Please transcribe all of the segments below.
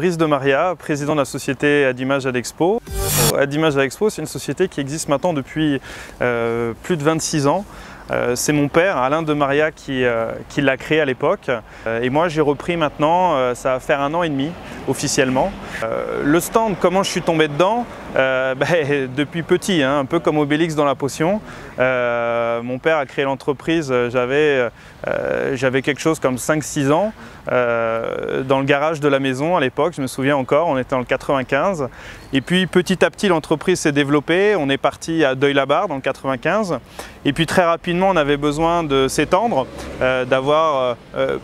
Brice de Maria, président de la société Adimage Adexpo. Adimage Adexpo, c'est une société qui existe maintenant depuis plus de 26 ans. C'est mon père, Alain de Maria, qui l'a créé à l'époque. Et moi, j'ai repris maintenant, ça va faire 1 an et demi, officiellement. Le stand, comment je suis tombé dedans? Depuis petit, hein, un peu comme Obélix dans la potion. Mon père a créé l'entreprise, j'avais quelque chose comme 5-6 ans, dans le garage de la maison à l'époque, je me souviens encore, on était en 95. Et puis petit à petit, l'entreprise s'est développée, on est parti à Deuil-la-Barre dans le 95. Et puis très rapidement, on avait besoin de s'étendre, d'avoir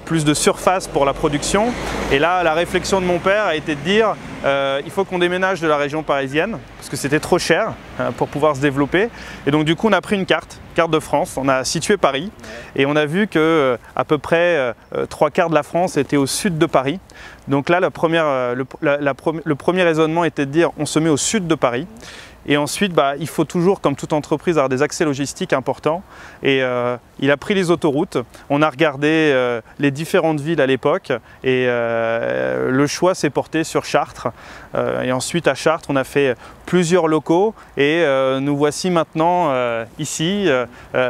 plus de surface pour la production. Et là, la réflexion de mon père a été de dire il faut qu'on déménage de la région parisienne parce que c'était trop cher pour pouvoir se développer. Et donc du coup, on a pris une carte de France, on a situé Paris et on a vu que à peu près 3/4 de la France était au sud de Paris. Donc là, le premier raisonnement était de dire on se met au sud de Paris. Et ensuite, il faut toujours, comme toute entreprise, avoir des accès logistiques importants. Et il a pris les autoroutes, on a regardé les différentes villes à l'époque et le choix s'est porté sur Chartres. Et ensuite, à Chartres, on a fait plusieurs locaux et nous voici maintenant ici,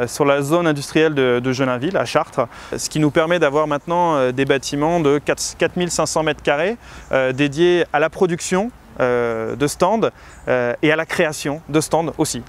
sur la zone industrielle de Genainville, à Chartres. Ce qui nous permet d'avoir maintenant des bâtiments de 4500 m² dédiés à la production de stands et à la création de stands aussi.